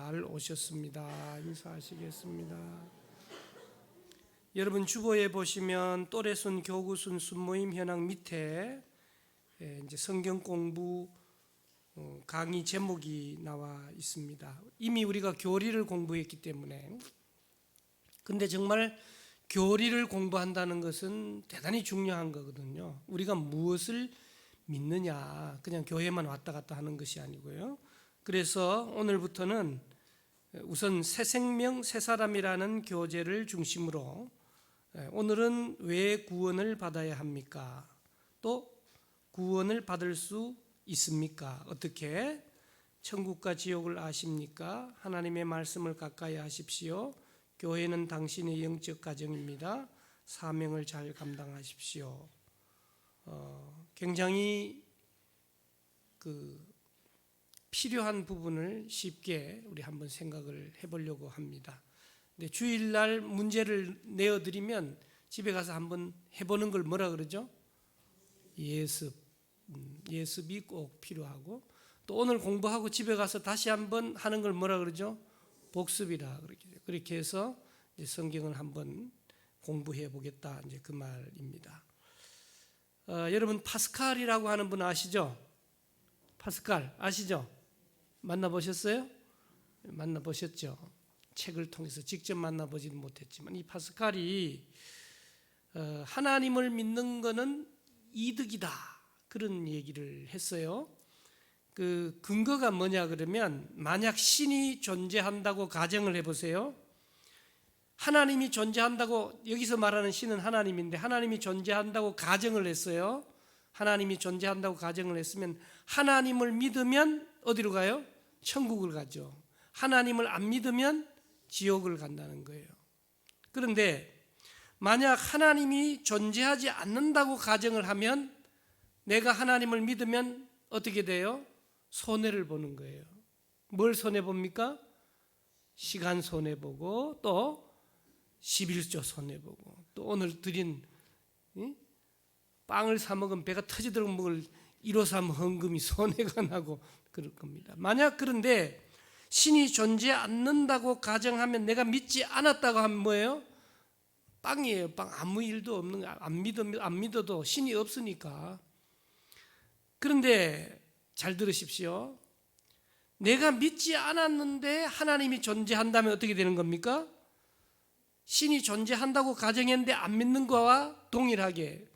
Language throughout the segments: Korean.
잘 오셨습니다. 인사하시겠습니다. 여러분 주보에 보시면 또래순, 교구순, 순모임 현황 밑에 이제 성경 공부 강의 제목이 나와 있습니다. 이미 우리가 교리를 공부했기 때문에. 근데 정말 교리를 공부한다는 것은 대단히 중요한 거거든요. 우리가 무엇을 믿느냐, 그냥 교회만 왔다 갔다 하는 것이 아니고요. 그래서 오늘부터는 우선 새 생명, 새 사람이라는 교재를 중심으로 오늘은 왜 구원을 받아야 합니까? 또 구원을 받을 수 있습니까? 어떻게? 천국과 지옥을 아십니까? 하나님의 말씀을 가까이 하십시오. 교회는 당신의 영적 가정입니다. 사명을 잘 감당하십시오. 굉장히 필요한 부분을 쉽게 우리 한번 생각을 해보려고 합니다. 근데 주일날 문제를 내어드리면 집에 가서 한번 해보는 걸 뭐라 그러죠? 예습이 꼭 필요하고, 또 오늘 공부하고 집에 가서 다시 한번 하는 걸 뭐라 그러죠? 복습이라 그렇게 해서 이제 성경을 한번 공부해 보겠다, 이제 그 말입니다. 여러분 파스칼이라고 하는 분 아시죠? 파스칼 아시죠? 만나보셨어요? 만나보셨죠? 책을 통해서 직접 만나보지는 못했지만 이 파스칼이 하나님을 믿는 것은 이득이다, 그런 얘기를 했어요. 그 근거가 뭐냐 그러면, 만약 신이 존재한다고 가정을 해보세요. 하나님이 존재한다고, 여기서 말하는 신은 하나님인데 하나님이 존재한다고 가정을 했어요. 하나님이 존재한다고 가정을 했으면 하나님을 믿으면 어디로 가요? 천국을 가죠. 하나님을 안 믿으면 지옥을 간다는 거예요. 그런데 만약 하나님이 존재하지 않는다고 가정을 하면 내가 하나님을 믿으면 어떻게 돼요? 손해를 보는 거예요. 뭘 손해봅니까? 시간 손해보고, 또 11조 손해보고, 또 오늘 드린 빵을 사 먹으면 배가 터지도록 먹을 153 헌금이 손해가 나고 그럴 겁니다. 만약 그런데 신이 존재 않는다고 가정하면, 내가 믿지 않았다고 하면 뭐예요? 빵이에요. 빵. 아무 일도 없는 거. 안 믿어도 신이 없으니까. 그런데 잘 들으십시오. 내가 믿지 않았는데 하나님이 존재한다면 어떻게 되는 겁니까? 신이 존재한다고 가정했는데 안 믿는 거와 동일하게,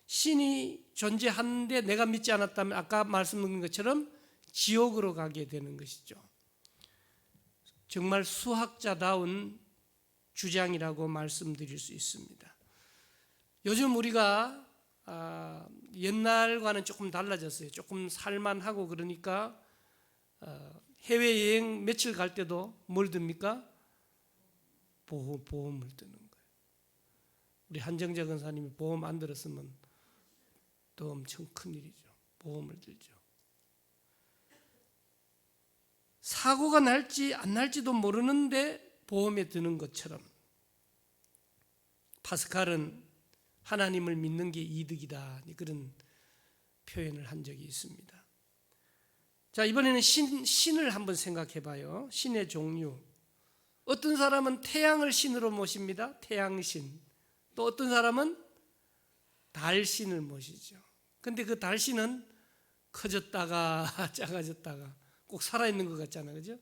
신이 존재하는데 내가 믿지 않았다면 아까 말씀드린 것처럼 지옥으로 가게 되는 것이죠. 정말 수학자다운 주장이라고 말씀드릴 수 있습니다. 요즘 우리가 옛날과는 조금 달라졌어요. 조금 살만하고 그러니까 해외여행 며칠 갈 때도 뭘 듭니까? 보험을 드는 거예요. 우리 한정재 권사님이 보험 안 들었으면 또 엄청 큰일이죠. 보험을 들죠. 사고가 날지 안 날지도 모르는데 보험에 드는 것처럼 파스칼은 하나님을 믿는 게 이득이다, 그런 표현을 한 적이 있습니다. 자, 이번에는 신을 한번 생각해 봐요. 신의 종류. 어떤 사람은 태양을 신으로 모십니다. 태양신. 또 어떤 사람은 달신을 모시죠. 근데 그 달신은 커졌다가 작아졌다가 꼭 살아있는 것 같잖아요, 그죠?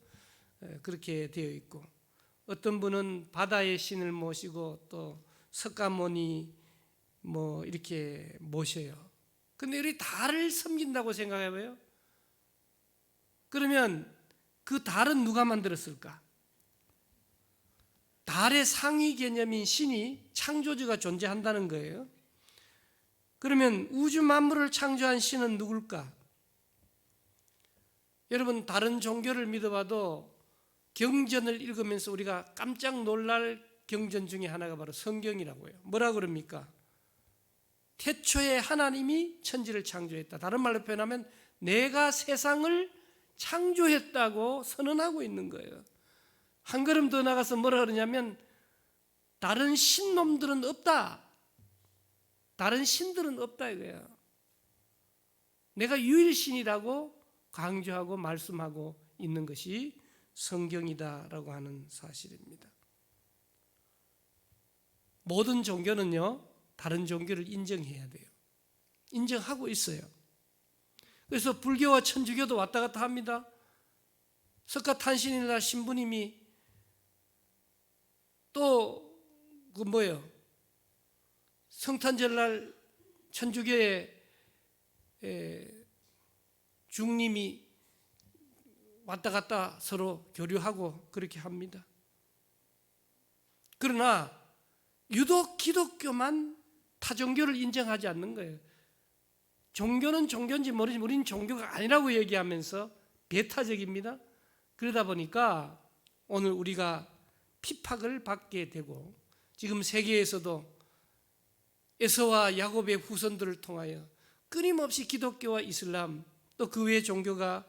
그렇게 되어 있고, 어떤 분은 바다의 신을 모시고 또 석가모니 이렇게 모셔요. 근데 우리 달을 섬긴다고 생각해봐요. 그러면 그 달은 누가 만들었을까? 달의 상위 개념인 신이, 창조주가 존재한다는 거예요. 그러면 우주 만물을 창조한 신은 누굴까? 여러분, 다른 종교를 믿어봐도 경전을 읽으면서 우리가 깜짝 놀랄 경전 중에 하나가 바로 성경이라고 해요. 뭐라 그럽니까? 태초에 하나님이 천지를 창조했다. 다른 말로 표현하면 내가 세상을 창조했다고 선언하고 있는 거예요. 한 걸음 더 나가서 뭐라 그러냐면, 다른 신놈들은 없다. 다른 신들은 없다 이거예요. 내가 유일신이라고 강조하고 말씀하고 있는 것이 성경이다라고 하는 사실입니다. 모든 종교는요, 다른 종교를 인정해야 돼요. 인정하고 있어요. 그래서 불교와 천주교도 왔다 갔다 합니다. 석가탄신이나 신부님이 또 그 뭐예요? 성탄절날 천주교의 중림이 왔다 갔다 서로 교류하고 그렇게 합니다. 그러나 유독 기독교만 타종교를 인정하지 않는 거예요. 종교는 종교인지 모르지만 우리는 종교가 아니라고 얘기하면서 배타적입니다. 그러다 보니까 오늘 우리가 핍박을 받게 되고, 지금 세계에서도 에서와 야곱의 후손들을 통하여 끊임없이 기독교와 이슬람 또 그 외의 종교가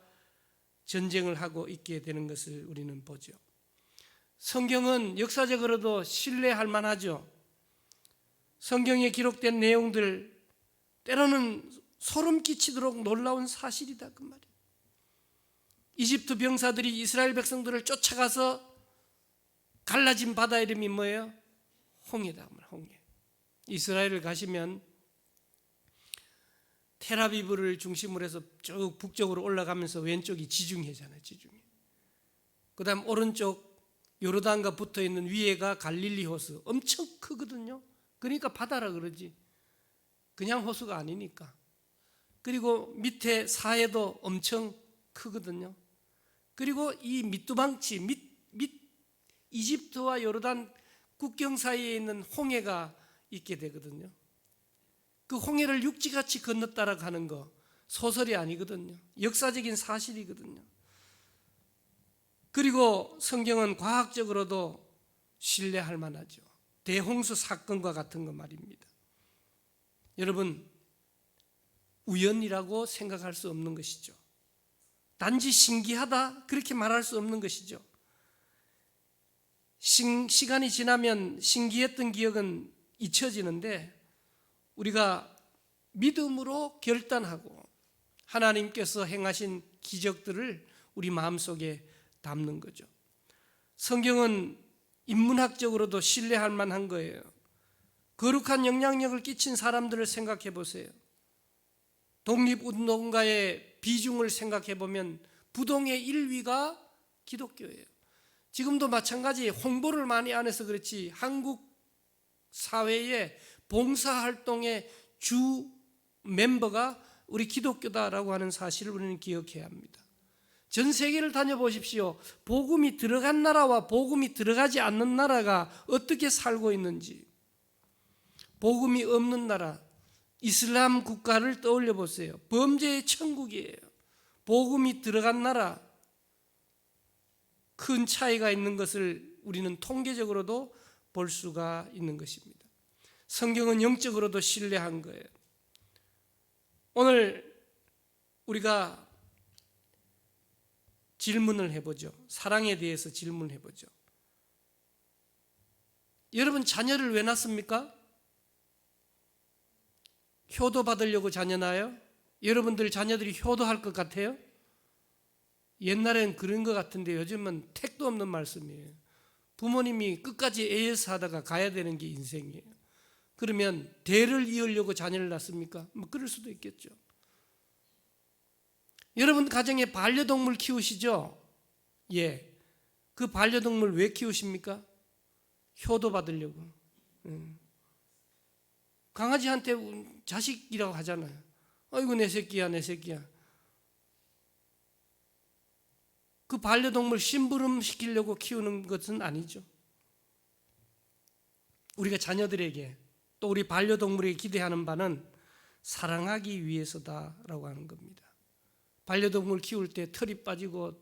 전쟁을 하고 있게 되는 것을 우리는 보죠. 성경은 역사적으로도 신뢰할 만하죠. 성경에 기록된 내용들 때로는 소름 끼치도록 놀라운 사실이다 그 말이에요. 이집트 병사들이 이스라엘 백성들을 쫓아가서 갈라진 바다 이름이 뭐예요? 홍해다. 홍해. 이스라엘을 가시면 텔아비브를 중심으로 해서 쭉 북쪽으로 올라가면서 왼쪽이 지중해잖아요. 지중해. 그 다음 오른쪽 요르단과 붙어있는 위에가 갈릴리 호수. 엄청 크거든요. 그러니까 바다라 그러지. 그냥 호수가 아니니까. 그리고 밑에 사해도 엄청 크거든요. 그리고 이 밑두방치, 이집트와 요르단 국경 사이에 있는 홍해가 있게 되거든요. 그 홍해를 육지같이 건넜다라고 하는 거 소설이 아니거든요. 역사적인 사실이거든요. 그리고 성경은 과학적으로도 신뢰할 만하죠. 대홍수 사건과 같은 거 말입니다. 여러분, 우연이라고 생각할 수 없는 것이죠. 단지 신기하다 그렇게 말할 수 없는 것이죠. 시간이 지나면 신기했던 기억은 잊혀지는데 우리가 믿음으로 결단하고 하나님께서 행하신 기적들을 우리 마음속에 담는 거죠. 성경은 인문학적으로도 신뢰할 만한 거예요. 거룩한 영향력을 끼친 사람들을 생각해 보세요. 독립운동가의 비중을 생각해 보면 부동의 1위가 기독교예요. 지금도 마찬가지 홍보를 많이 안 해서 그렇지 한국 사회의 봉사활동의 주 멤버가 우리 기독교다라고 하는 사실을 우리는 기억해야 합니다. 전 세계를 다녀보십시오. 복음이 들어간 나라와 복음이 들어가지 않는 나라가 어떻게 살고 있는지. 복음이 없는 나라, 이슬람 국가를 떠올려 보세요. 범죄의 천국이에요. 복음이 들어간 나라, 큰 차이가 있는 것을 우리는 통계적으로도 볼 수가 있는 것입니다. 성경은 영적으로도 신뢰한 거예요. 오늘 우리가 질문을 해보죠. 사랑에 대해서 질문을 해보죠. 여러분 자녀를 왜 낳습니까? 효도 받으려고 자녀 낳아요? 여러분들 자녀들이 효도할 것 같아요? 옛날엔 그런 것 같은데 요즘은 택도 없는 말씀이에요. 부모님이 끝까지 AS 하다가 가야 되는 게 인생이에요. 그러면 대를 이으려고 자녀를 낳습니까? 뭐 그럴 수도 있겠죠. 여러분 가정에 반려동물 키우시죠? 예. 그 반려동물 왜 키우십니까? 효도 받으려고. 강아지한테 자식이라고 하잖아요. 아이고 내 새끼야 내 새끼야. 그 반려동물 심부름 시키려고 키우는 것은 아니죠. 우리가 자녀들에게 또 우리 반려동물에게 기대하는 바는 사랑하기 위해서다라고 하는 겁니다. 반려동물 키울 때 털이 빠지고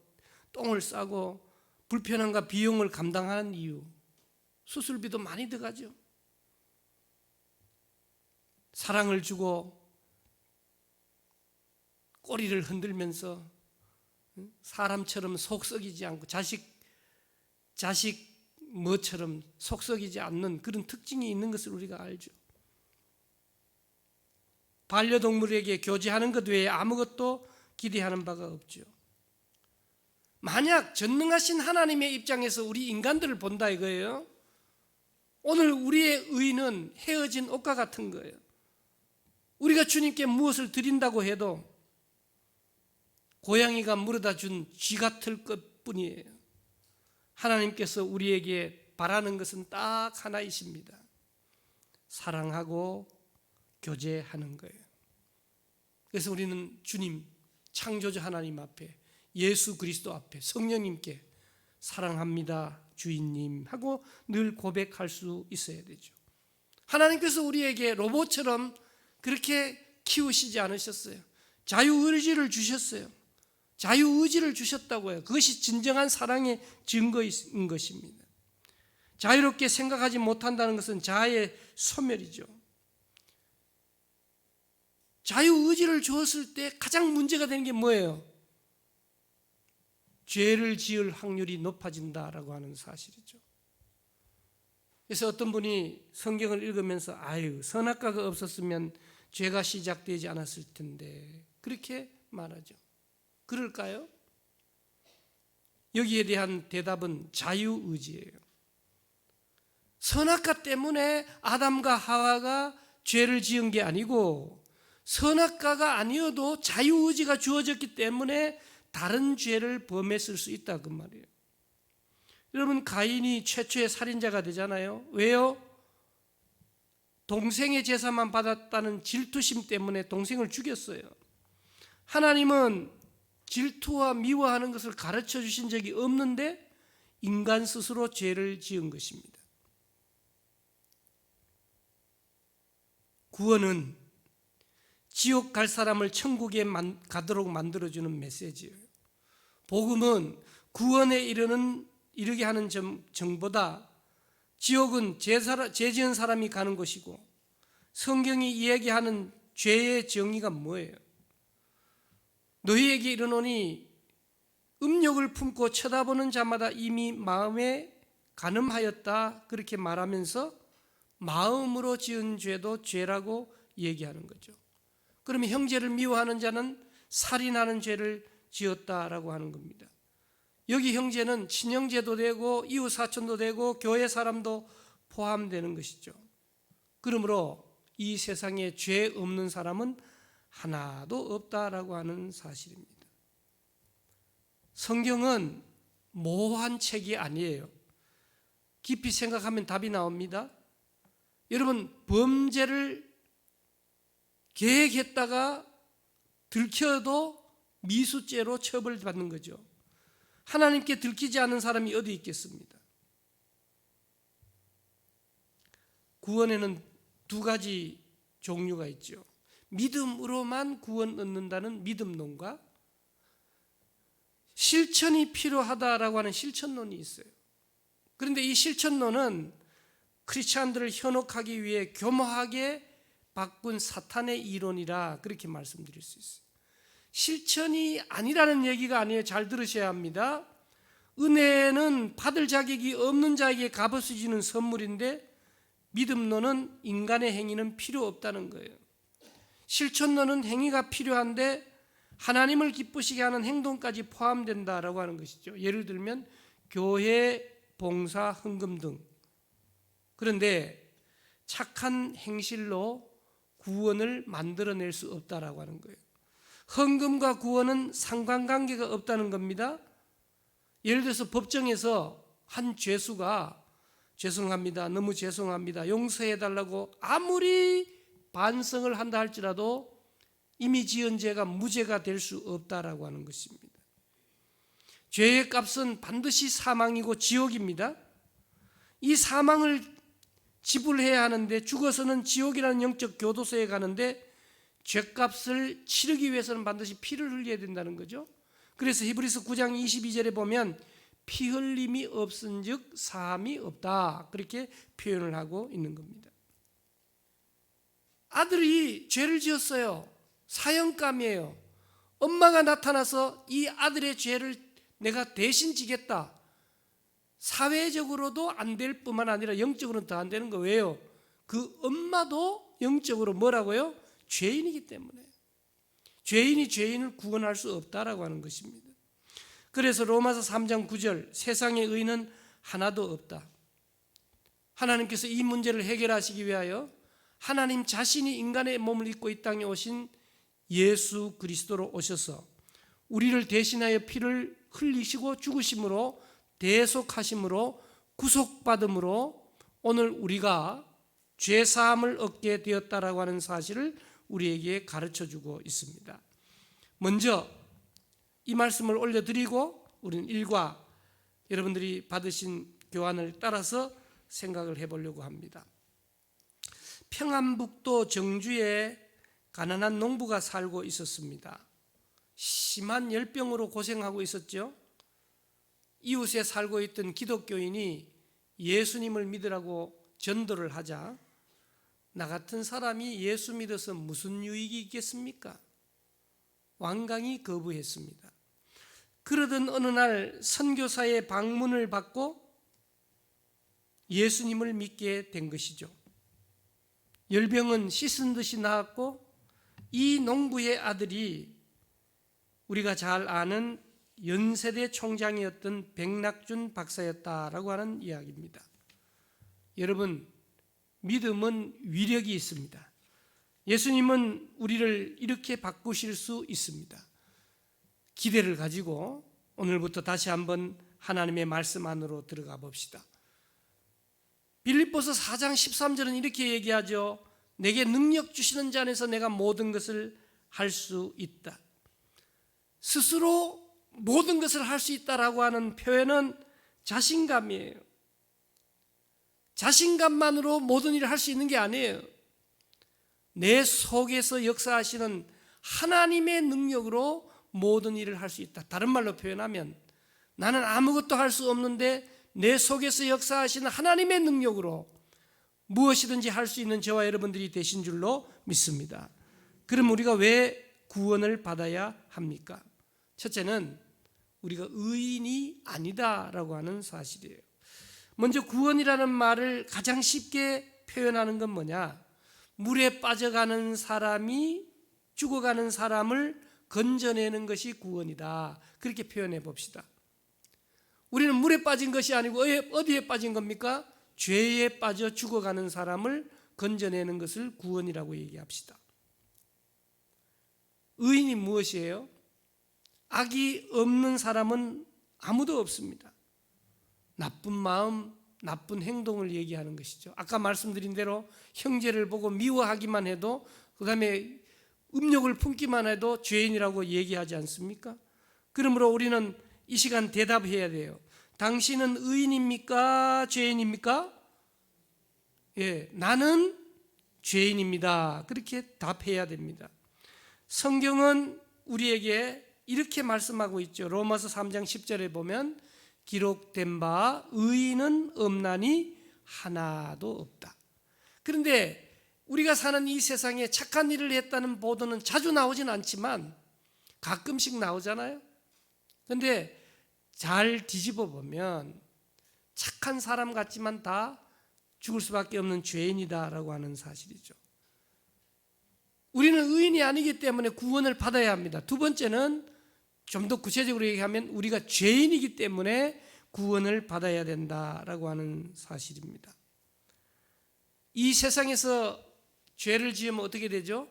똥을 싸고 불편함과 비용을 감당하는 이유, 수술비도 많이 들어가죠. 사랑을 주고 꼬리를 흔들면서 사람처럼 속썩이지 않고 자식 뭐처럼 속썩이지 않는 그런 특징이 있는 것을 우리가 알죠. 반려동물에게 교제하는 것 외에 아무것도 기대하는 바가 없죠. 만약 전능하신 하나님의 입장에서 우리 인간들을 본다 이거예요. 오늘 우리의 의는 헤어진 옷과 같은 거예요. 우리가 주님께 무엇을 드린다고 해도 고양이가 물어다 준 쥐 같을 것뿐이에요. 하나님께서 우리에게 바라는 것은 딱 하나이십니다. 사랑하고 교제하는 거예요. 그래서 우리는 주님, 창조주 하나님 앞에, 예수 그리스도 앞에, 성령님께 사랑합니다 주인님 하고 늘 고백할 수 있어야 되죠. 하나님께서 우리에게 로봇처럼 그렇게 키우시지 않으셨어요. 자유의지를 주셨어요. 자유의지를 주셨다고요. 그것이 진정한 사랑의 증거인 것입니다. 자유롭게 생각하지 못한다는 것은 자아의 소멸이죠. 자유의지를 주었을 때 가장 문제가 되는 게 뭐예요? 죄를 지을 확률이 높아진다라고 하는 사실이죠. 그래서 어떤 분이 성경을 읽으면서 아유, 선악과가 없었으면 죄가 시작되지 않았을 텐데 그렇게 말하죠. 그럴까요? 여기에 대한 대답은 자유의지예요. 선악과 때문에 아담과 하와가 죄를 지은 게 아니고 선악과가 아니어도 자유의지가 주어졌기 때문에 다른 죄를 범했을 수 있다 그 말이에요. 여러분, 가인이 최초의 살인자가 되잖아요. 왜요? 동생의 제사만 받았다는 질투심 때문에 동생을 죽였어요. 하나님은 질투와 미워하는 것을 가르쳐 주신 적이 없는데 인간 스스로 죄를 지은 것입니다. 구원은 지옥 갈 사람을 천국에 가도록 만들어주는 메시지예요. 복음은 구원에 이르게 하는 정보다 지옥은 죄 지은 사람이 가는 곳이고 성경이 이야기하는 죄의 정의가 뭐예요? 너희에게 이르노니 음욕을 품고 쳐다보는 자마다 이미 마음에 간음하였다 그렇게 말하면서 마음으로 지은 죄도 죄라고 얘기하는 거죠. 그러면 형제를 미워하는 자는 살인하는 죄를 지었다라고 하는 겁니다. 여기 형제는 친형제도 되고 이웃 사촌도 되고 교회 사람도 포함되는 것이죠. 그러므로 이 세상에 죄 없는 사람은 하나도 없다라고 하는 사실입니다. 성경은 모호한 책이 아니에요. 깊이 생각하면 답이 나옵니다. 여러분, 범죄를 계획했다가 들켜도 미수죄로 처벌받는 거죠. 하나님께 들키지 않은 사람이 어디 있겠습니다. 구원에는 두 가지 종류가 있죠. 믿음으로만 구원 얻는다는 믿음론과 실천이 필요하다라고 하는 실천론이 있어요. 그런데 이 실천론은 크리스찬들을 현혹하기 위해 교모하게 바꾼 사탄의 이론이라 그렇게 말씀드릴 수 있어요. 실천이 아니라는 얘기가 아니에요. 잘 들으셔야 합니다. 은혜는 받을 자격이 없는 자에게 값없이 주는 선물인데 믿음론은 인간의 행위는 필요 없다는 거예요. 실천론은 행위가 필요한데 하나님을 기쁘시게 하는 행동까지 포함된다라고 하는 것이죠. 예를 들면 교회, 봉사, 헌금 등. 그런데 착한 행실로 구원을 만들어낼 수 없다라고 하는 거예요. 헌금과 구원은 상관관계가 없다는 겁니다. 예를 들어서 법정에서 한 죄수가 죄송합니다, 너무 죄송합니다, 용서해달라고 아무리 반성을 한다 할지라도 이미 지은 죄가 무죄가 될 수 없다라고 하는 것입니다. 죄의 값은 반드시 사망이고 지옥입니다. 이 사망을 지불해야 하는데 죽어서는 지옥이라는 영적 교도소에 가는데 죄값을 치르기 위해서는 반드시 피를 흘려야 된다는 거죠. 그래서 히브리서 9장 22절에 보면 피 흘림이 없은즉 사함이 없다 그렇게 표현을 하고 있는 겁니다. 아들이 죄를 지었어요. 사형감이에요. 엄마가 나타나서 이 아들의 죄를 내가 대신 지겠다. 사회적으로도 안 될 뿐만 아니라 영적으로는 더 안 되는 거 왜요? 그 엄마도 영적으로 뭐라고요? 죄인이기 때문에. 죄인이 죄인을 구원할 수 없다라고 하는 것입니다. 그래서 로마서 3장 9절 세상의 의는 하나도 없다. 하나님께서 이 문제를 해결하시기 위하여 하나님 자신이 인간의 몸을 입고 이 땅에 오신 예수 그리스도로 오셔서 우리를 대신하여 피를 흘리시고 죽으심으로 대속하심으로 구속받음으로 오늘 우리가 죄사함을 얻게 되었다라고 하는 사실을 우리에게 가르쳐주고 있습니다. 먼저 이 말씀을 올려드리고 우리는 일과 여러분들이 받으신 교환을 따라서 생각을 해보려고 합니다. 평안북도 정주에 가난한 농부가 살고 있었습니다. 심한 열병으로 고생하고 있었죠. 이웃에 살고 있던 기독교인이 예수님을 믿으라고 전도를 하자 나 같은 사람이 예수 믿어서 무슨 유익이 있겠습니까? 완강히 거부했습니다. 그러던 어느 날 선교사의 방문을 받고 예수님을 믿게 된 것이죠. 열병은 씻은 듯이 나았고 이 농부의 아들이 우리가 잘 아는 연세대 총장이었던 백낙준 박사였다라고 하는 이야기입니다. 여러분, 믿음은 위력이 있습니다. 예수님은 우리를 이렇게 바꾸실 수 있습니다. 기대를 가지고 오늘부터 다시 한번 하나님의 말씀 안으로 들어가 봅시다. 빌립보서 4장 13절은 이렇게 얘기하죠. 내게 능력 주시는 자 안에서 내가 모든 것을 할 수 있다. 스스로 모든 것을 할 수 있다라고 하는 표현은 자신감이에요. 자신감만으로 모든 일을 할 수 있는 게 아니에요. 내 속에서 역사하시는 하나님의 능력으로 모든 일을 할 수 있다. 다른 말로 표현하면 나는 아무것도 할 수 없는데 내 속에서 역사하시는 하나님의 능력으로 무엇이든지 할 수 있는 저와 여러분들이 되신 줄로 믿습니다. 그럼 우리가 왜 구원을 받아야 합니까? 첫째는 우리가 의인이 아니다라고 하는 사실이에요. 먼저 구원이라는 말을 가장 쉽게 표현하는 건 뭐냐? 물에 빠져가는 사람이 죽어가는 사람을 건져내는 것이 구원이다. 그렇게 표현해 봅시다. 우리는 물에 빠진 것이 아니고 어디에 빠진 겁니까? 죄에 빠져 죽어가는 사람을 건져내는 것을 구원이라고 얘기합시다. 의인이 무엇이에요? 악이 없는 사람은 아무도 없습니다. 나쁜 마음, 나쁜 행동을 얘기하는 것이죠. 아까 말씀드린 대로 형제를 보고 미워하기만 해도 그 다음에 음욕을 품기만 해도 죄인이라고 얘기하지 않습니까? 그러므로 우리는 이 시간 대답해야 돼요. 당신은 의인입니까? 죄인입니까? 예, 나는 죄인입니다. 그렇게 답해야 됩니다. 성경은 우리에게 이렇게 말씀하고 있죠. 로마서 3장 10절에 보면 기록된 바 의인은 없나니 하나도 없다. 그런데 우리가 사는 이 세상에 착한 일을 했다는 보도는 자주 나오진 않지만 가끔씩 나오잖아요. 그런데 잘 뒤집어 보면 착한 사람 같지만 다 죽을 수밖에 없는 죄인이다라고 하는 사실이죠. 우리는 의인이 아니기 때문에 구원을 받아야 합니다. 두 번째는 좀 더 구체적으로 얘기하면 우리가 죄인이기 때문에 구원을 받아야 된다라고 하는 사실입니다. 이 세상에서 죄를 지으면 어떻게 되죠?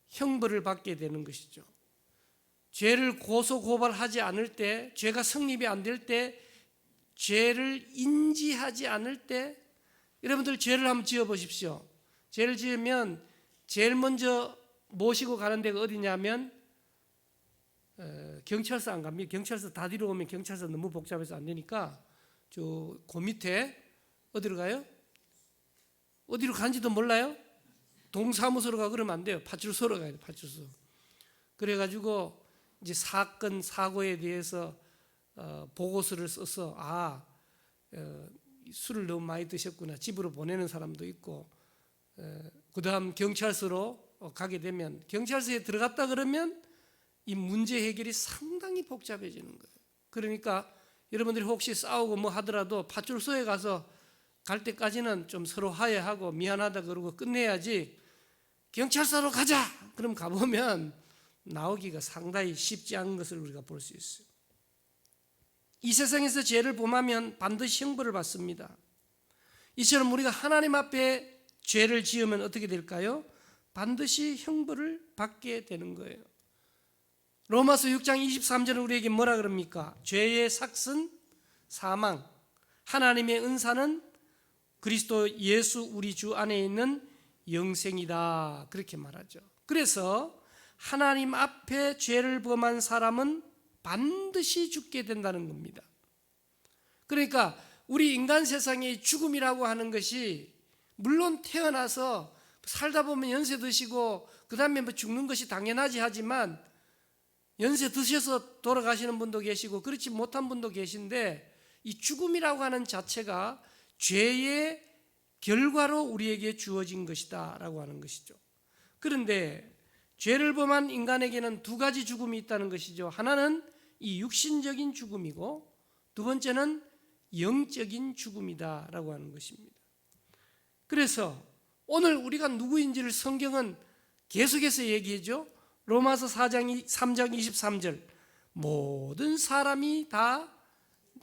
형벌을 받게 되는 것이죠. 죄를 고소고발하지 않을 때, 죄가 성립이 안 될 때, 죄를 인지하지 않을 때, 여러분들 죄를 한번 지어보십시오. 죄를 지으면 제일 먼저 모시고 가는 데가 어디냐면 경찰서 안 갑니다. 경찰서 다 뒤로 오면 경찰서 너무 복잡해서 안 되니까 그 밑에 어디로 가요? 어디로 간지도 몰라요? 동사무소로 가 그러면 안 돼요. 파출소로 가야 돼요. 파출소. 그래가지고 이제 사건 사고에 대해서 보고서를 써서 술을 너무 많이 드셨구나 집으로 보내는 사람도 있고 그 다음 경찰서로 가게 되면 경찰서에 들어갔다 그러면 이 문제 해결이 상당히 복잡해지는 거예요. 그러니까 여러분들이 혹시 싸우고 뭐 하더라도 파출소에 가서 갈 때까지는 좀 서로 화해하고 미안하다 그러고 끝내야지 경찰서로 가자! 그럼 가보면 나오기가 상당히 쉽지 않은 것을 우리가 볼 수 있어요. 이 세상에서 죄를 범하면 반드시 형벌을 받습니다. 이처럼 우리가 하나님 앞에 죄를 지으면 어떻게 될까요? 반드시 형벌을 받게 되는 거예요. 로마서 6장 23절은 우리에게 뭐라 그럽니까? 죄의 삭은 사망, 하나님의 은사는 그리스도 예수 우리 주 안에 있는 영생이다, 그렇게 말하죠. 그래서 하나님 앞에 죄를 범한 사람은 반드시 죽게 된다는 겁니다. 그러니까 우리 인간 세상의 죽음이라고 하는 것이 물론 태어나서 살다 보면 연세 드시고 그 다음에 뭐 죽는 것이 당연하지 하지만 연세 드셔서 돌아가시는 분도 계시고 그렇지 못한 분도 계신데 이 죽음이라고 하는 자체가 죄의 결과로 우리에게 주어진 것이다 라고 하는 것이죠. 그런데 죄를 범한 인간에게는 두 가지 죽음이 있다는 것이죠. 하나는 이 육신적인 죽음이고 두 번째는 영적인 죽음이다 라고 하는 것입니다. 그래서 오늘 우리가 누구인지를 성경은 계속해서 얘기해줘. 로마서 3장 23절 모든 사람이 다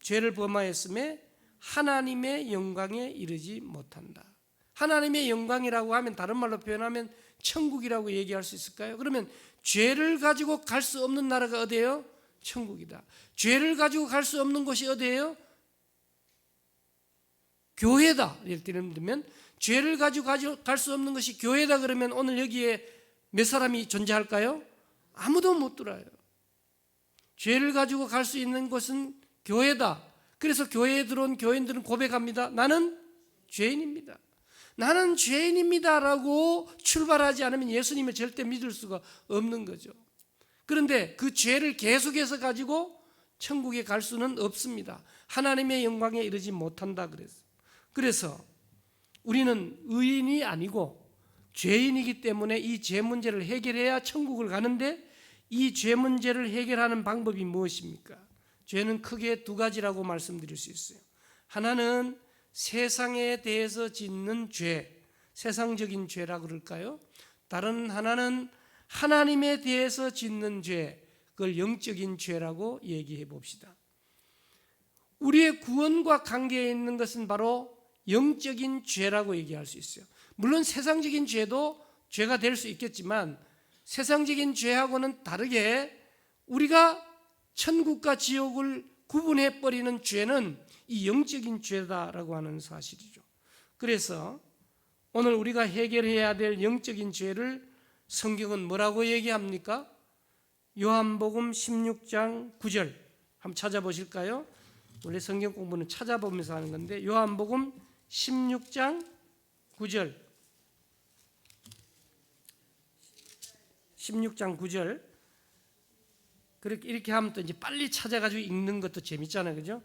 죄를 범하였음에 하나님의 영광에 이르지 못한다. 하나님의 영광이라고 하면 다른 말로 표현하면 천국이라고 얘기할 수 있을까요? 그러면 죄를 가지고 갈 수 없는 나라가 어디예요? 천국이다. 죄를 가지고 갈 수 없는 곳이 어디예요? 교회다. 예를 들면 죄를 가지고 갈 수 없는 것이 교회다 그러면 오늘 여기에 몇 사람이 존재할까요? 아무도 못 들어요. 죄를 가지고 갈 수 있는 곳은 교회다. 그래서 교회에 들어온 교인들은 고백합니다. 나는 죄인입니다. 나는 죄인입니다라고 출발하지 않으면 예수님을 절대 믿을 수가 없는 거죠. 그런데 그 죄를 계속해서 가지고 천국에 갈 수는 없습니다. 하나님의 영광에 이르지 못한다 그래서 우리는 의인이 아니고 죄인이기 때문에 이 죄 문제를 해결해야 천국을 가는데 이 죄 문제를 해결하는 방법이 무엇입니까? 죄는 크게 두 가지라고 말씀드릴 수 있어요. 하나는 세상에 대해서 짓는 죄, 세상적인 죄라 그럴까요? 다른 하나는 하나님에 대해서 짓는 죄, 그걸 영적인 죄라고 얘기해 봅시다. 우리의 구원과 관계에 있는 것은 바로 영적인 죄라고 얘기할 수 있어요. 물론 세상적인 죄도 죄가 될 수 있겠지만 세상적인 죄하고는 다르게 우리가 천국과 지옥을 구분해버리는 죄는 이 영적인 죄다라고 하는 사실이죠. 그래서 오늘 우리가 해결해야 될 영적인 죄를 성경은 뭐라고 얘기합니까? 요한복음 16장 9절 한번 찾아보실까요? 원래 성경 공부는 찾아보면서 하는 건데 요한복음 16장 9절 16장 9절 그렇게 이렇게 하면 또 이제 빨리 찾아가지고 읽는 것도 재밌잖아요, 그죠?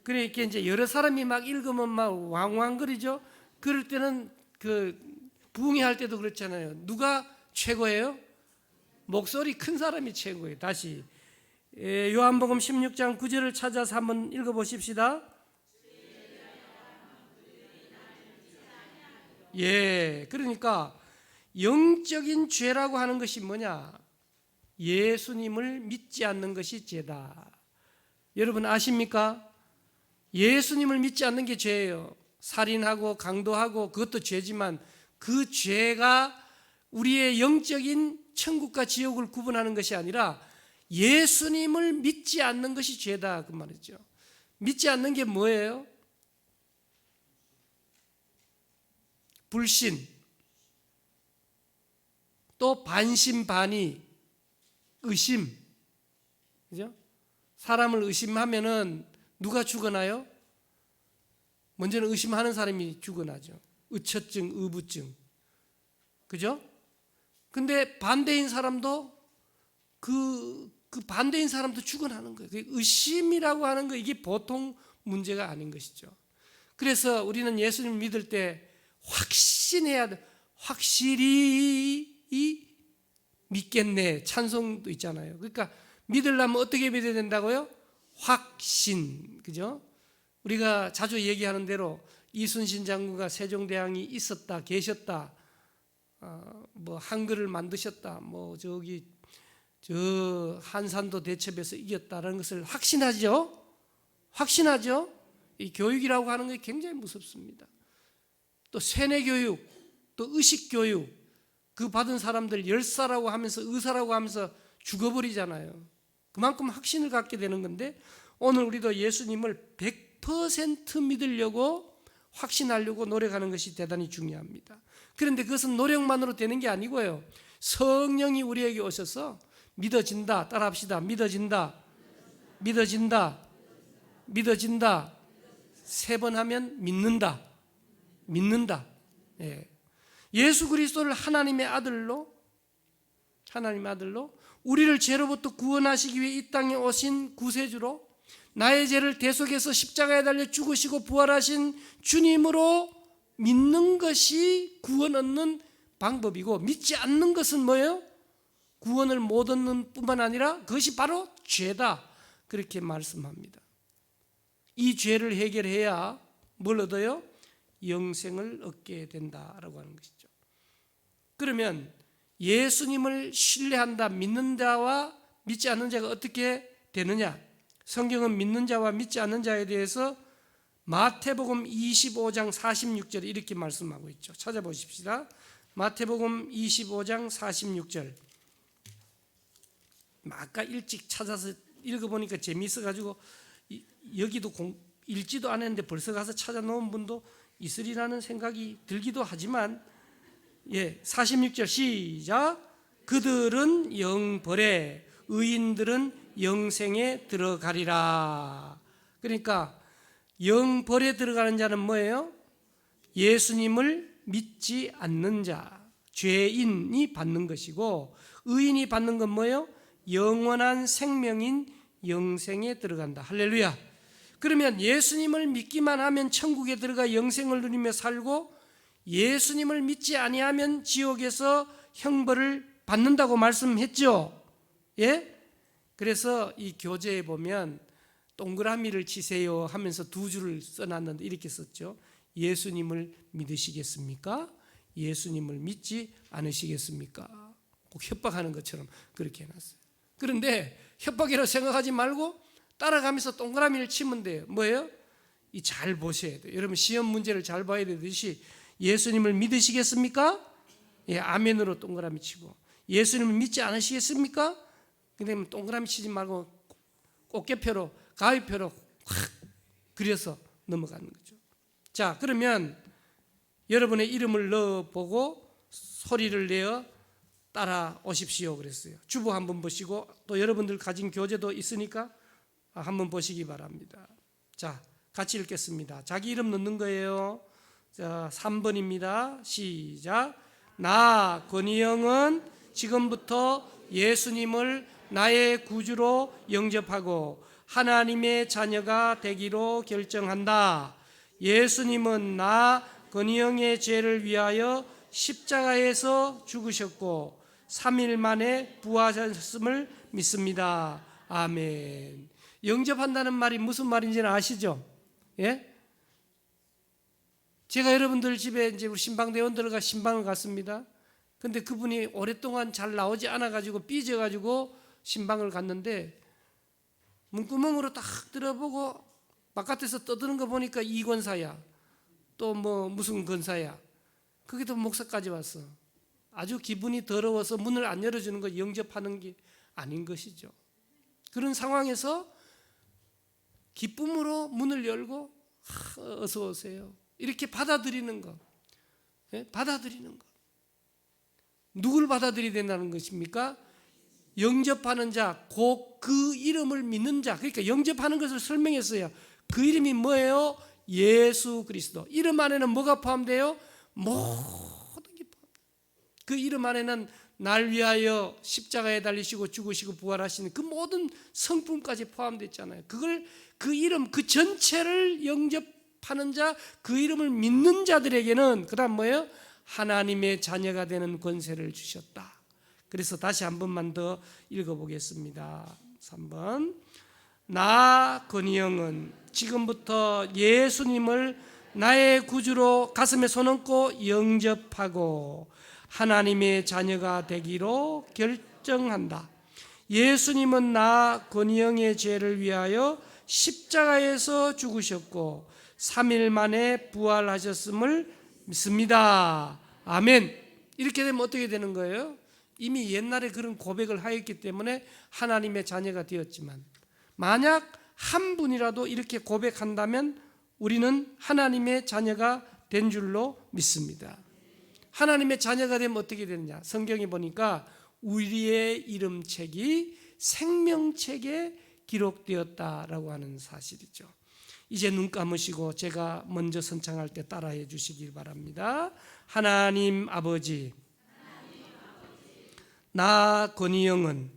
그러니까 이제 여러 사람이 막 읽으면 막 왕왕거리죠. 그럴 때는 그 부흥회 때도 그렇잖아요. 누가 최고예요? 목소리 큰 사람이 최고예요. 다시 요한복음 16장 9절을 찾아서 한번 읽어보십시다. 예, 그러니까 영적인 죄라고 하는 것이 뭐냐? 예수님을 믿지 않는 것이 죄다. 여러분 아십니까? 예수님을 믿지 않는 게 죄예요. 살인하고 강도하고 그것도 죄지만 그 죄가 우리의 영적인 천국과 지옥을 구분하는 것이 아니라 예수님을 믿지 않는 것이 죄다 그 말이죠. 믿지 않는 게 뭐예요? 불신, 또 반신반의, 의심, 그죠? 사람을 의심하면은 누가 죽어나요? 먼저는 의심하는 사람이 죽어나죠. 의처증, 의부증, 그죠? 근데 반대인 사람도 그 반대인 사람도 죽어나는 거예요. 의심이라고 하는 거 이게 보통 문제가 아닌 것이죠. 그래서 우리는 예수님을 믿을 때 확신해야 돼. 확실히 믿겠네. 찬송도 있잖아요. 그러니까 믿으려면 어떻게 믿어야 된다고요? 확신, 그죠? 우리가 자주 얘기하는 대로 이순신 장군과 세종대왕이 있었다, 계셨다, 뭐 한글을 만드셨다, 뭐 저기 저 한산도 대첩에서 이겼다는 것을 확신하죠? 확신하죠? 이 교육이라고 하는 게 굉장히 무섭습니다. 또 세뇌교육, 또 의식교육, 그 받은 사람들 열사라고 하면서 의사라고 하면서 죽어버리잖아요. 그만큼 확신을 갖게 되는 건데, 오늘 우리도 예수님을 100% 믿으려고 확신하려고 노력하는 것이 대단히 중요합니다. 그런데 그것은 노력만으로 되는 게 아니고요, 성령이 우리에게 오셔서 믿어진다, 따라합시다. 믿어진다, 믿어진다, 믿어진다. 3번 하면 믿는다, 믿는다. 예. 예수 그리스도를 하나님의 아들로 우리를 죄로부터 구원하시기 위해 이 땅에 오신 구세주로, 나의 죄를 대속해서 십자가에 달려 죽으시고 부활하신 주님으로 믿는 것이 구원 얻는 방법이고, 믿지 않는 것은 뭐예요? 구원을 못 얻는 뿐만 아니라 그것이 바로 죄다, 그렇게 말씀합니다. 이 죄를 해결해야 뭘 얻어요? 영생을 얻게 된다라고 하는 것이죠. 그러면 예수님을 신뢰한다, 믿는 자와 믿지 않는 자가 어떻게 되느냐? 성경은 믿는 자와 믿지 않는 자에 대해서 마태복음 25장 46절 이렇게 말씀하고 있죠. 찾아보십시다. 마태복음 25장 46절. 아까 일찍 찾아서 읽어보니까 재미있어가지고 여기도 읽지도 않았는데 벌써 가서 찾아놓은 분도 있으리라는 생각이 들기도 하지만, 46절 시작. 그들은 영벌에, 의인들은 영생에 들어가리라. 그러니까 영벌에 들어가는 자는 뭐예요? 예수님을 믿지 않는 자, 죄인이 받는 것이고, 의인이 받는 건 뭐예요? 영원한 생명인 영생에 들어간다. 할렐루야. 그러면 예수님을 믿기만 하면 천국에 들어가 영생을 누리며 살고, 예수님을 믿지 아니하면 지옥에서 형벌을 받는다고 말씀했죠. 예? 그래서 이 교재에 보면 동그라미를 치세요 하면서 2줄을 써놨는데 이렇게 썼죠. 예수님을 믿으시겠습니까? 예수님을 믿지 않으시겠습니까? 꼭 협박하는 것처럼 그렇게 해놨어요. 그런데 협박이라고 생각하지 말고 따라가면서 동그라미를 치면 돼요. 뭐예요? 이 잘 보셔야 돼요. 여러분 시험 문제를 잘 봐야 되듯이, 예수님을 믿으시겠습니까? 예, 아멘으로 동그라미 치고, 예수님을 믿지 않으시겠습니까? 그러면 동그라미 치지 말고 꽃게표로, 가위표로 확 그려서 넘어가는 거죠. 자, 그러면 여러분의 이름을 넣어보고 소리를 내어 따라오십시오 그랬어요. 주보 한번 보시고, 또 여러분들 가진 교재도 있으니까 한번 보시기 바랍니다. 자, 같이 읽겠습니다. 자기 이름 넣는 거예요. 자, 3번입니다. 시작. 나 권희영은 지금부터 예수님을 나의 구주로 영접하고 하나님의 자녀가 되기로 결정한다. 예수님은 나 권희영의 죄를 위하여 십자가에서 죽으셨고 3일 만에 부활하셨음을 믿습니다. 아멘. 영접한다는 말이 무슨 말인지는 아시죠? 예? 제가 여러분들 집에 이제 우리 신방대원들과 신방을 갔습니다. 근데 그분이 오랫동안 잘 나오지 않아가지고 삐져가지고 신방을 갔는데, 문구멍으로 딱 들어보고 바깥에서 떠드는 거 보니까 이권사야, 또 뭐 무슨 권사야, 거기도 목사까지 왔어. 아주 기분이 더러워서 문을 안 열어주는 거 영접하는 게 아닌 것이죠. 그런 상황에서 기쁨으로 문을 열고 어서 오세요 이렇게 받아들이는 것, 받아들이는 것. 누굴 받아들여야 된다는 것입니까? 영접하는 자, 곧 그 이름을 믿는 자. 그러니까 영접하는 것을 설명했어요. 그 이름이 뭐예요? 예수 그리스도. 이름 안에는 뭐가 포함돼요? 모든 게 포함돼요. 그 이름 안에는 날 위하여 십자가에 달리시고 죽으시고 부활하시는 그 모든 성품까지 포함되어 있잖아요. 그걸, 그 이름, 그 전체를 영접하는 자, 그 이름을 믿는 자들에게는 그 다음 뭐예요? 하나님의 자녀가 되는 권세를 주셨다. 그래서 다시 한 번만 더 읽어보겠습니다. 3번. 나 권희영은 지금부터 예수님을 나의 구주로 가슴에 손 얹고 영접하고 하나님의 자녀가 되기로 결정한다. 예수님은 나 권희영의 죄를 위하여 십자가에서 죽으셨고 3일 만에 부활하셨음을 믿습니다. 아멘. 이렇게 되면 어떻게 되는 거예요? 이미 옛날에 그런 고백을 하였기 때문에 하나님의 자녀가 되었지만, 만약 한 분이라도 이렇게 고백한다면 우리는 하나님의 자녀가 된 줄로 믿습니다. 하나님의 자녀가 되면 어떻게 되느냐? 성경에 보니까 우리의 이름책이 생명책에 기록되었다라고 하는 사실이죠. 이제 눈 감으시고 제가 먼저 선창할 때 따라해 주시기 바랍니다. 하나님 아버지, 나 권희영은,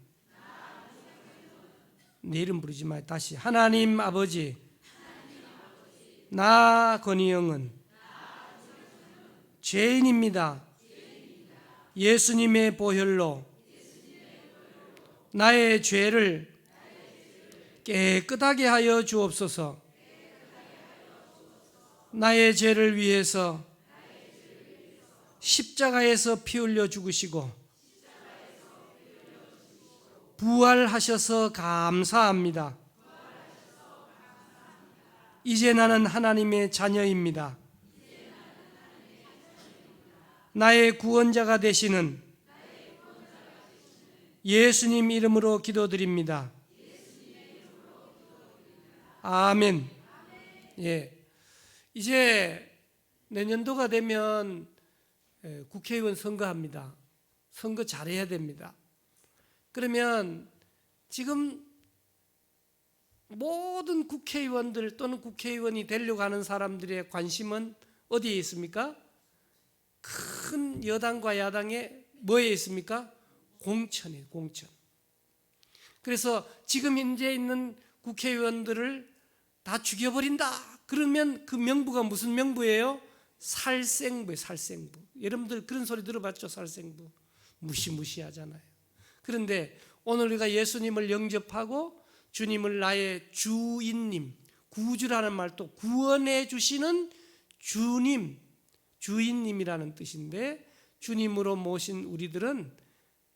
내 이름 부르지 마요. 다시. 하나님 아버지, 나 권희영은 죄인입니다. 예수님의 보혈로 나의 죄를 깨끗하게 하여 주옵소서. 나의 죄를 위해서 십자가에서 피 흘려 죽으시고 부활하셔서 감사합니다. 이제 나는 하나님의 자녀입니다. 나의 구원자가 되시는 예수님 이름으로 기도드립니다. 아멘. 예. 이제 내년도가 되면 국회의원 선거합니다. 선거 잘해야 됩니다. 그러면 지금 모든 국회의원들 또는 국회의원이 되려고 하는 사람들의 관심은 어디에 있습니까? 큰 여당과 야당의 뭐에 있습니까? 공천이에요, 공천. 그래서 지금 현재 있는 국회의원들을 다 죽여버린다. 그러면 그 명부가 무슨 명부예요? 살생부예요, 살생부. 여러분들 그런 소리 들어봤죠? 살생부. 무시무시하잖아요. 그런데 오늘 우리가 예수님을 영접하고 주님을 나의 주인님, 구주라는 말도 구원해 주시는 주님, 주인님이라는 뜻인데, 주님으로 모신 우리들은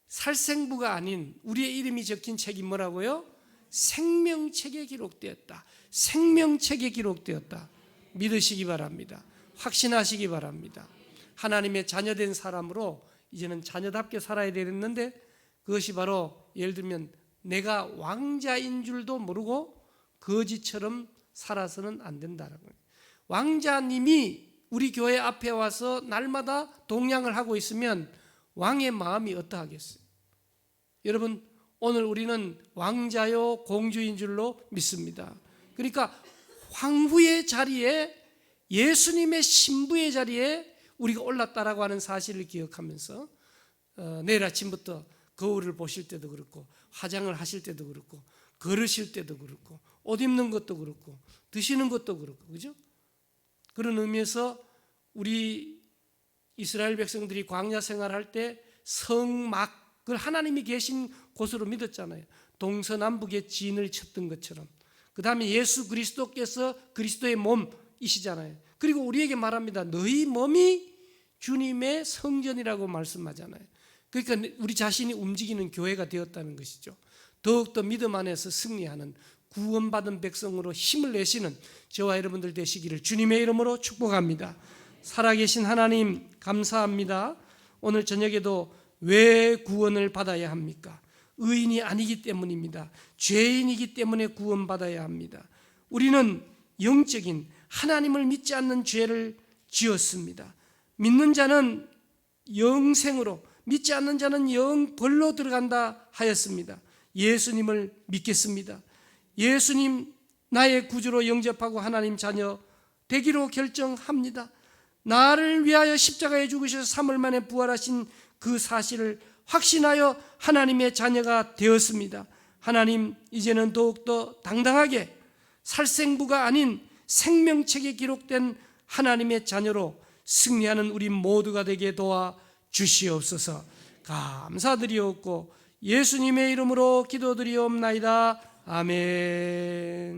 살생부가 아닌 우리의 이름이 적힌 책이 뭐라고요? 생명책에 기록되었다. 생명책에 기록되었다. 믿으시기 바랍니다. 확신하시기 바랍니다. 하나님의 자녀된 사람으로 이제는 자녀답게 살아야 되는데, 그것이 바로 예를 들면 내가 왕자인 줄도 모르고 거지처럼 살아서는 안 된다라고. 왕자님이 우리 교회 앞에 와서 날마다 동냥을 하고 있으면 왕의 마음이 어떠하겠어요? 여러분, 오늘 우리는 왕자요 공주인 줄로 믿습니다. 그러니까 황후의 자리에, 예수님의 신부의 자리에 우리가 올랐다라고 하는 사실을 기억하면서 내일 아침부터 거울을 보실 때도 그렇고, 화장을 하실 때도 그렇고, 걸으실 때도 그렇고, 옷 입는 것도 그렇고, 드시는 것도 그렇고, 그죠? 그런 의미에서 우리 이스라엘 백성들이 광야 생활할 때 성막을 하나님이 계신 곳으로 믿었잖아요. 동서남북의 진을 쳤던 것처럼. 그 다음에 예수 그리스도께서 그리스도의 몸이시잖아요. 그리고 우리에게 말합니다. 너희 몸이 주님의 성전이라고 말씀하잖아요. 그러니까 우리 자신이 움직이는 교회가 되었다는 것이죠. 더욱더 믿음 안에서 승리하는 구원받은 백성으로 힘을 내시는 저와 여러분들 되시기를 주님의 이름으로 축복합니다. 살아계신 하나님 감사합니다. 오늘 저녁에도 왜 구원을 받아야 합니까? 의인이 아니기 때문입니다. 죄인이기 때문에 구원받아야 합니다. 우리는 영적인 하나님을 믿지 않는 죄를 지었습니다. 믿는 자는 영생으로, 믿지 않는 자는 영벌로 들어간다 하였습니다. 예수님을 믿겠습니다. 예수님 나의 구주로 영접하고 하나님 자녀 되기로 결정합니다. 나를 위하여 십자가에 죽으셔서 3일 만에 부활하신 그 사실을 확신하여 하나님의 자녀가 되었습니다. 하나님, 이제는 더욱더 당당하게 살생부가 아닌 생명책에 기록된 하나님의 자녀로 승리하는 우리 모두가 되게 도와 주시옵소서. 감사드리옵고 예수님의 이름으로 기도드리옵나이다. 아멘.